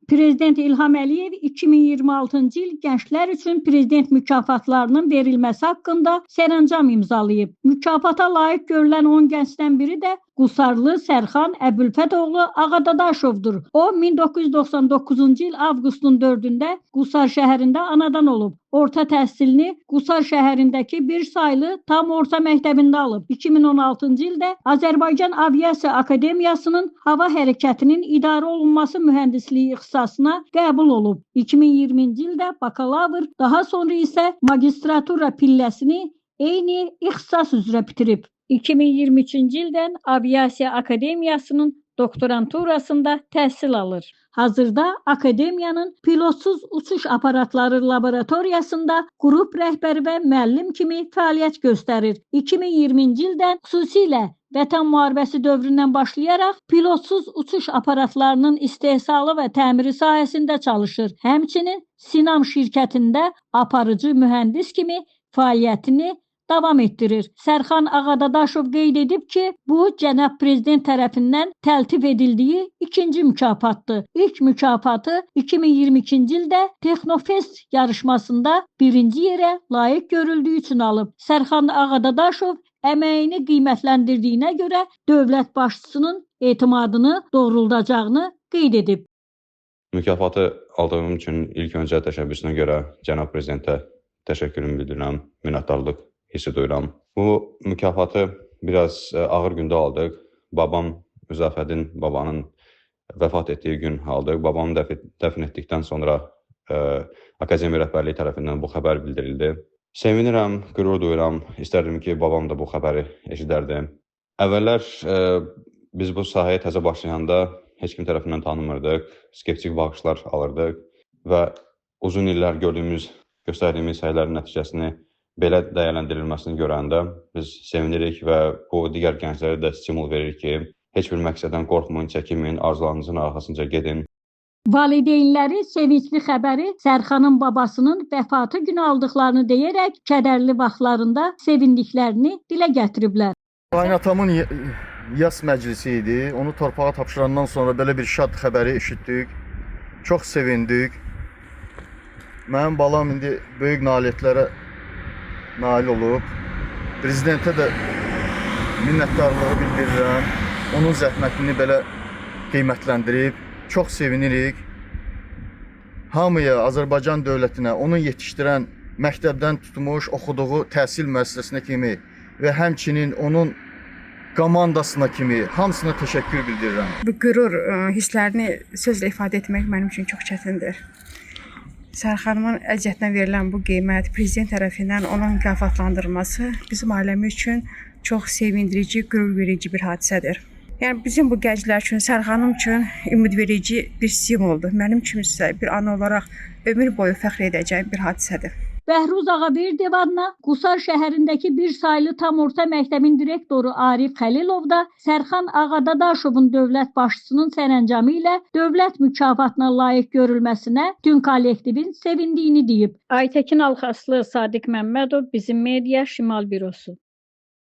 Prezident İlham Əliyev 2026-cı il gənclər üçün prezident mükafatlarının verilməsi haqqında sərəncam imzalayıb. Mükafata layiq görülən 10 gəncdən biri də Qusarlı Sərxan Əbülfətoğlu Ağadadaşovdur. O 1999-cu il avqustun 4-də Qusar şəhərində anadan olub. Orta təhsilini Qusar şəhərindəki bir saylı tam orta məktəbində alıb. 2016-cı ildə Azərbaycan Aviasiya Akademiyasının hava hərəkətinin idarə olunması mühəndisliyi ixtisasına qəbul olub. 2020-ci ildə bakalavr, daha sonra isə magistratura pilləsini eyni ixtisas üzrə bitirib. 2023-cü ildən Aviasiya Akademiyasının doktoranturasında təhsil alır. Hazırda akademiyanın pilotsuz uçuş aparatları laboratoriyasında qrup rəhbəri və müəllim kimi fəaliyyət göstərir. 2020-ci ildən xüsusilə Vətən müharibəsi dövründən başlayaraq pilotsuz uçuş aparatlarının istehsalı və təmiri sahəsində çalışır. Həmçinin Sinam şirkətində aparıcı mühəndis kimi fəaliyyətini davam etdirir. Sərxan Ağadadaşov qeyd edib ki, bu cənab prezident tərəfindən təltif edildiyi ikinci mükafatdır. İlk mükafatı 2022-ci ildə Texnofest yarışmasında birinci yerə layiq görüldüyü üçün alıb. Sərxan Ağadadaşov əməyini qiymətləndirdiyinə görə dövlət başçısının etimadını doğruldacağını qeyd edib. Mükafatı aldığım üçün ilk öncə təşəbbüsünə görə cənab prezidentə təşəkkürümü bildirirəm, minnətdarlıq hissi duyuram. Bu mükafatı biraz ağır gündə aldıq. Babam, Müzəffəddin babanın vəfat etdiyi gün aldıq. Babamı dəfn etdikdən sonra akademiya rəhbərliyi tərəfindən bu xəbər bildirildi. Sevinirəm, qürur duyuram. İstərdim ki, babam da bu xəbəri eşidərdi. Əvvəllər biz bu sahəyə təzə başlayanda heç kim tərəfindən tanımırdıq. Skeptik baxışlar alırdıq və uzun illər göstərdiyimiz səylərin nəticəsini belə dəyərləndirilməsini görəndə biz sevinirik və bu digər gənclərə də stimul verir ki, heç bir məqsəddən qorxmayın, çəkinməyin, arzularınızın arxasınca gedin. Valideynləri sevincli xəbəri Sərxanın babasının vəfatı günü aldıqlarını deyərək kədərli vaxtlarında sevindiklərini dilə gətiriblər. Qaynatamın yas məclisi idi. Onu torpağa tapşırandan sonra belə bir şad xəbəri eşitdik. Çox sevindik. Mənim balam indi böyük nailiyyətlərə nail olub. Prezidentə də minnətdarlığı bildirirəm. Onun zəhmətini belə qiymətləndirib. Çox sevinirik. Hamıya, Azərbaycan dövlətinə, onu yetişdirən məktəbdən tutmuş, oxuduğu təhsil müəssisəsinə kimi və həmçinin onun komandasına kimi hamısına təşəkkür bildirirəm. Bu qürur hisslərini sözlə ifadə etmək mənim üçün çox çətindir. Sərxanımın əziyyətinə verilən bu qiymət, prezident tərəfindən onun mükafatlandırılması bizim ailəmiz üçün çox sevindirici, qürur verici bir hadisədir. Yəni bizim bu gənclər üçün, Sərxanım üçün ümidverici bir simvoldur. Mənim üçün isə bir ana olaraq ömür boyu fəxr edəcəyim bir hadisədir. Bəhruz Ağabirdiyev adına Qusar şəhərindəki bir saylı tam orta məktəbin direktoru Arif Xəlilov da Sərxan Ağadadaşovun dövlət başçısının sərəncamı ilə dövlət mükafatına layiq görülməsinə tüm kollektivin sevindiyini deyib. Aytəkin Alxaslı, Sadiq Məmmədov, Bizim Media, Şimal Bürosu.